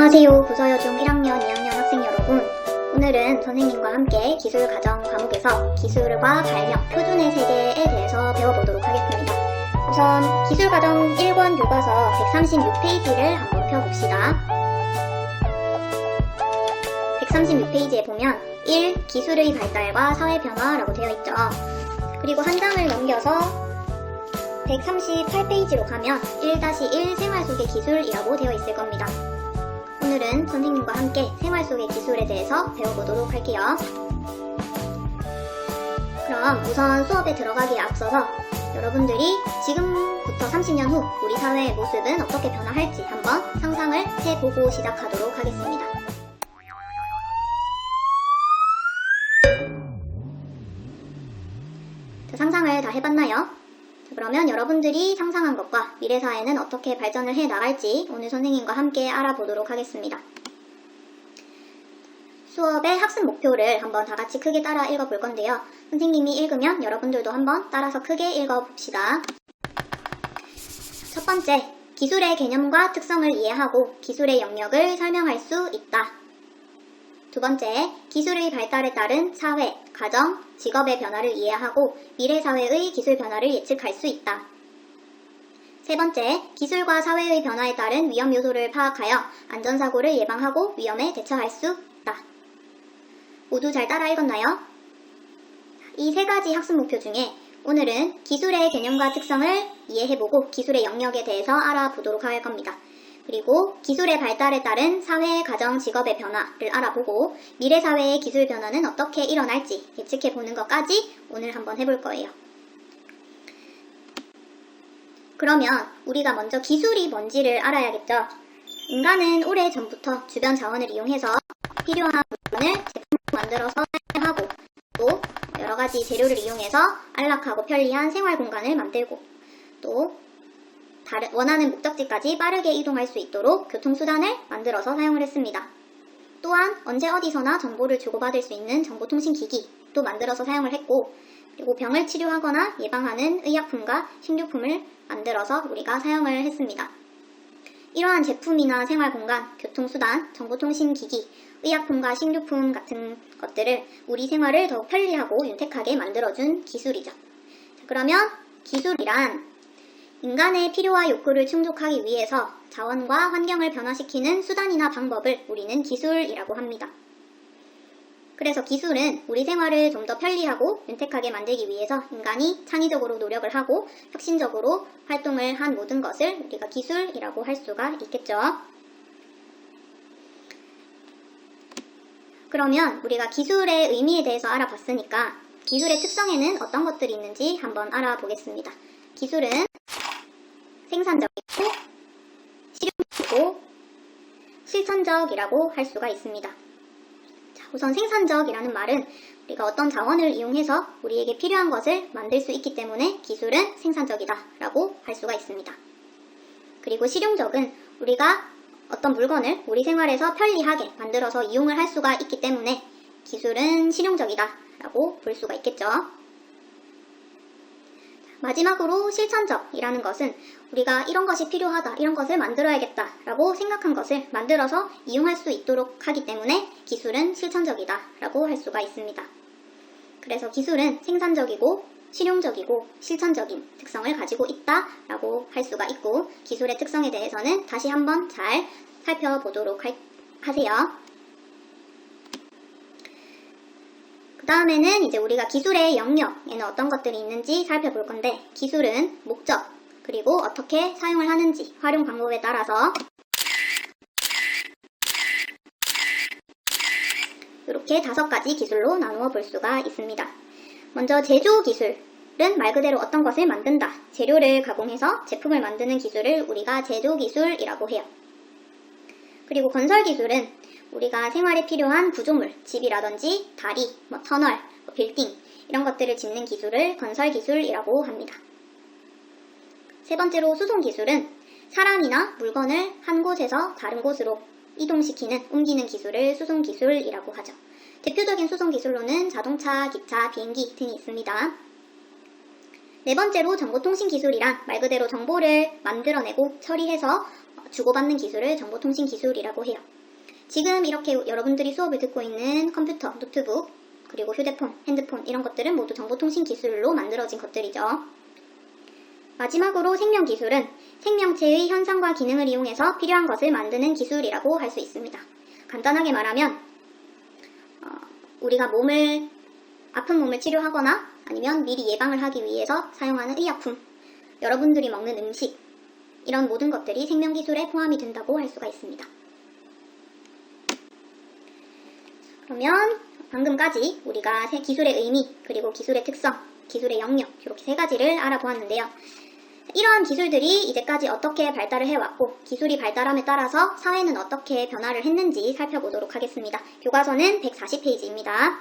안녕하세요. 부서여중 1학년, 2학년 학생 여러분. 오늘은 선생님과 함께 기술가정 과목에서 기술과 발명, 표준의 세계에 대해서 배워보도록 하겠습니다. 우선 기술가정 1권 교과서 136페이지를 한번 펴봅시다. 136페이지에 보면 1. 기술의 발달과 사회 변화라고 되어 있죠. 그리고 한 장을 넘겨서 138페이지로 가면 1-1 생활 속의 기술이라고 되어 있을 겁니다. 오늘은 선생님과 함께 생활 속의 기술에 대해서 배워보도록 할게요. 그럼 우선 수업에 들어가기에 앞서서 여러분들이 지금부터 30년 후 우리 사회의 모습은 어떻게 변화할지 한번 상상을 해보고 시작하도록 하겠습니다. 자, 상상을 다 해봤나요? 그러면 여러분들이 상상한 것과 미래 사회는 어떻게 발전을 해 나갈지 오늘 선생님과 함께 알아보도록 하겠습니다. 수업의 학습 목표를 한번 다 같이 크게 따라 읽어볼 건데요. 선생님이 읽으면 여러분들도 한번 따라서 크게 읽어봅시다. 첫 번째, 기술의 개념과 특성을 이해하고 기술의 영역을 설명할 수 있다. 두 번째, 기술의 발달에 따른 사회, 가정, 직업의 변화를 이해하고 미래 사회의 기술 변화를 예측할 수 있다. 세 번째, 기술과 사회의 변화에 따른 위험 요소를 파악하여 안전사고를 예방하고 위험에 대처할 수 있다. 모두 잘 따라 읽었나요? 이 세 가지 학습 목표 중에 오늘은 기술의 개념과 특성을 이해해보고 기술의 영역에 대해서 알아보도록 할 겁니다. 그리고 기술의 발달에 따른 사회, 가정, 직업의 변화를 알아보고 미래 사회의 기술 변화는 어떻게 일어날지 예측해보는 것까지 오늘 한번 해볼 거예요. 그러면 우리가 먼저 기술이 뭔지를 알아야겠죠. 인간은 오래전부터 주변 자원을 이용해서 필요한 물건을 제품으로 만들어서 사용하고 또 여러가지 재료를 이용해서 안락하고 편리한 생활 공간을 만들고 또 원하는 목적지까지 빠르게 이동할 수 있도록 교통수단을 만들어서 사용을 했습니다. 또한 언제 어디서나 정보를 주고받을 수 있는 정보통신기기도 만들어서 사용을 했고 그리고 병을 치료하거나 예방하는 의약품과 식료품을 만들어서 우리가 사용을 했습니다. 이러한 제품이나 생활공간, 교통수단, 정보통신기기, 의약품과 식료품 같은 것들을 우리 생활을 더욱 편리하고 윤택하게 만들어준 기술이죠. 자, 그러면 기술이란 인간의 필요와 욕구를 충족하기 위해서 자원과 환경을 변화시키는 수단이나 방법을 우리는 기술이라고 합니다. 그래서 기술은 우리 생활을 좀 더 편리하고 윤택하게 만들기 위해서 인간이 창의적으로 노력을 하고 혁신적으로 활동을 한 모든 것을 우리가 기술이라고 할 수가 있겠죠. 그러면 우리가 기술의 의미에 대해서 알아봤으니까 기술의 특성에는 어떤 것들이 있는지 한번 알아보겠습니다. 기술은 생산적이고 실용적이고 실천적이라고 할 수가 있습니다. 자, 우선 생산적이라는 말은 우리가 어떤 자원을 이용해서 우리에게 필요한 것을 만들 수 있기 때문에 기술은 생산적이다 라고 할 수가 있습니다. 그리고 실용적은 우리가 어떤 물건을 우리 생활에서 편리하게 만들어서 이용을 할 수가 있기 때문에 기술은 실용적이다 라고 볼 수가 있겠죠. 마지막으로 실천적이라는 것은 우리가 이런 것이 필요하다, 이런 것을 만들어야겠다 라고 생각한 것을 만들어서 이용할 수 있도록 하기 때문에 기술은 실천적이다 라고 할 수가 있습니다. 그래서 기술은 생산적이고 실용적이고 실천적인 특성을 가지고 있다 라고 할 수가 있고 기술의 특성에 대해서는 다시 한번 잘 살펴보도록 하세요. 그 다음에는 이제 우리가 기술의 영역에는 어떤 것들이 있는지 살펴볼 건데 기술은 목적, 그리고 어떻게 사용을 하는지, 활용 방법에 따라서 이렇게 5가지 기술로 나누어 볼 수가 있습니다. 먼저 제조 기술은 말 그대로 어떤 것을 만든다, 재료를 가공해서 제품을 만드는 기술을 우리가 제조 기술이라고 해요. 그리고 건설 기술은 우리가 생활에 필요한 구조물, 집이라든지 다리, 터널, 빌딩 이런 것들을 짓는 기술을 건설 기술이라고 합니다. 세 번째로 수송 기술은 사람이나 물건을 한 곳에서 다른 곳으로 이동시키는, 옮기는 기술을 수송 기술이라고 하죠. 대표적인 수송 기술로는 자동차, 기차, 비행기 등이 있습니다. 네 번째로 정보통신 기술이란 말 그대로 정보를 만들어내고 처리해서 주고받는 기술을 정보통신 기술이라고 해요. 지금 이렇게 여러분들이 수업을 듣고 있는 컴퓨터, 노트북, 그리고 휴대폰, 핸드폰 이런 것들은 모두 정보통신 기술로 만들어진 것들이죠. 마지막으로 생명기술은 생명체의 현상과 기능을 이용해서 필요한 것을 만드는 기술이라고 할 수 있습니다. 간단하게 말하면 우리가 아픈 몸을 치료하거나 아니면 미리 예방을 하기 위해서 사용하는 의약품, 여러분들이 먹는 음식, 이런 모든 것들이 생명기술에 포함이 된다고 할 수가 있습니다. 그러면 방금까지 우리가 기술의 의미, 그리고 기술의 특성, 기술의 영역, 이렇게 세 가지를 알아보았는데요. 이러한 기술들이 이제까지 어떻게 발달을 해왔고 기술이 발달함에 따라서 사회는 어떻게 변화를 했는지 살펴보도록 하겠습니다. 교과서는 140페이지입니다.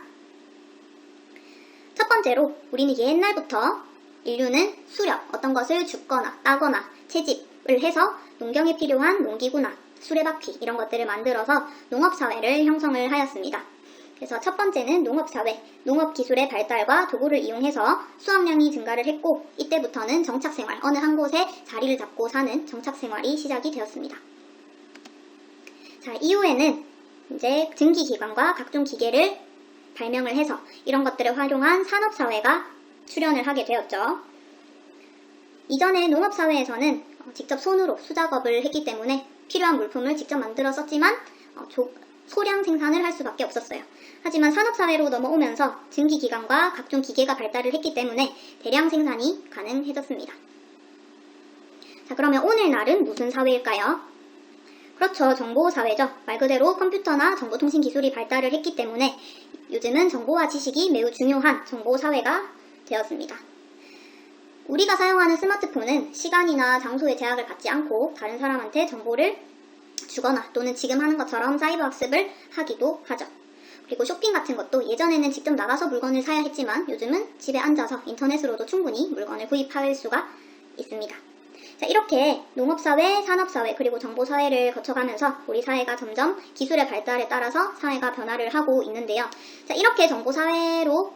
첫 번째로 우리는 옛날부터 인류는 수렵, 어떤 것을 줍거나 따거나 채집을 해서 농경에 필요한 농기구나 수레바퀴 이런 것들을 만들어서 농업사회를 형성을 하였습니다. 그래서 첫 번째는 농업사회, 농업기술의 발달과 도구를 이용해서 수확량이 증가를 했고 이때부터는 정착생활, 어느 한 곳에 자리를 잡고 사는 정착생활이 시작이 되었습니다. 자, 이후에는 이제 증기기관과 각종 기계를 발명을 해서 이런 것들을 활용한 산업사회가 출현을 하게 되었죠. 이전에 농업사회에서는 직접 손으로 수작업을 했기 때문에 필요한 물품을 직접 만들어 썼지만 소량 생산을 할 수밖에 없었어요. 하지만 산업사회로 넘어오면서 증기기관과 각종 기계가 발달을 했기 때문에 대량 생산이 가능해졌습니다. 자, 그러면 오늘날은 무슨 사회일까요? 그렇죠. 정보사회죠. 말 그대로 컴퓨터나 정보통신 기술이 발달을 했기 때문에 요즘은 정보와 지식이 매우 중요한 정보사회가 되었습니다. 우리가 사용하는 스마트폰은 시간이나 장소의 제약을 받지 않고 다른 사람한테 정보를 주거나 또는 지금 하는 것처럼 사이버 학습을 하기도 하죠. 그리고 쇼핑 같은 것도 예전에는 직접 나가서 물건을 사야 했지만 요즘은 집에 앉아서 인터넷으로도 충분히 물건을 구입할 수가 있습니다. 자, 이렇게 농업사회, 산업사회, 그리고 정보사회를 거쳐가면서 우리 사회가 점점 기술의 발달에 따라서 사회가 변화를 하고 있는데요. 자, 이렇게 정보사회로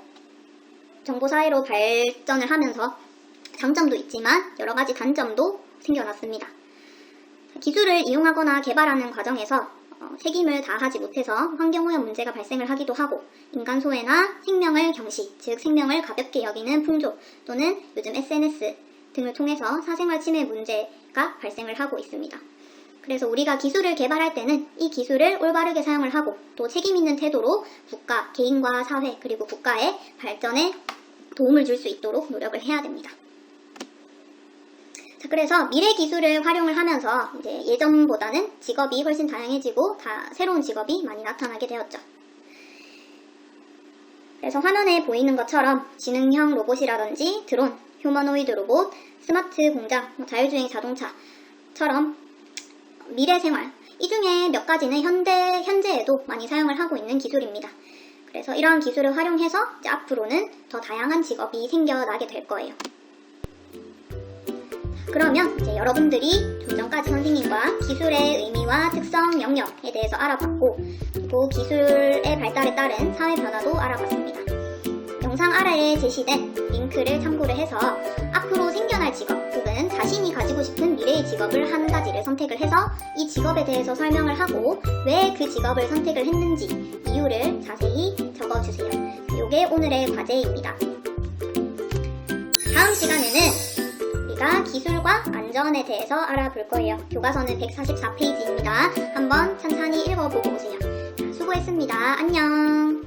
발전을 하면서 장점도 있지만 여러 가지 단점도 생겨났습니다. 기술을 이용하거나 개발하는 과정에서 책임을 다하지 못해서 환경오염 문제가 발생을 하기도 하고 인간 소외나 생명을 경시, 즉 생명을 가볍게 여기는 풍조 또는 요즘 SNS 등을 통해서 사생활 침해 문제가 발생을 하고 있습니다. 그래서 우리가 기술을 개발할 때는 이 기술을 올바르게 사용을 하고 또 책임 있는 태도로 국가, 개인과 사회 그리고 국가의 발전에 도움을 줄 수 있도록 노력을 해야 됩니다. 자, 그래서 미래 기술을 활용을 하면서 이제 예전보다는 직업이 훨씬 다양해지고 새로운 직업이 많이 나타나게 되었죠. 그래서 화면에 보이는 것처럼 지능형 로봇이라든지 드론, 휴머노이드 로봇, 스마트 공장, 자율주행 자동차처럼 미래 생활, 이 중에 몇 가지는 현재에도 많이 사용을 하고 있는 기술입니다. 그래서 이러한 기술을 활용해서 이제 앞으로는 더 다양한 직업이 생겨나게 될 거예요. 그러면 이제 여러분들이 좀 전까지 선생님과 기술의 의미와 특성, 영역에 대해서 알아봤고 그리고 기술의 발달에 따른 사회 변화도 알아봤습니다. 영상 아래에 제시된 링크를 참고를 해서 앞으로 생겨날 직업 혹은 자신이 가지고 싶은 미래의 직업을 한 가지를 선택을 해서 이 직업에 대해서 설명을 하고 왜 그 직업을 선택을 했는지 이유를 자세히 적어주세요. 이게 오늘의 과제입니다. 다음 시간에는 우리가 기술과 안전에 대해서 알아볼 거예요. 교과서는 144페이지입니다. 한번 찬찬히 읽어보고 오세요. 수고했습니다. 안녕.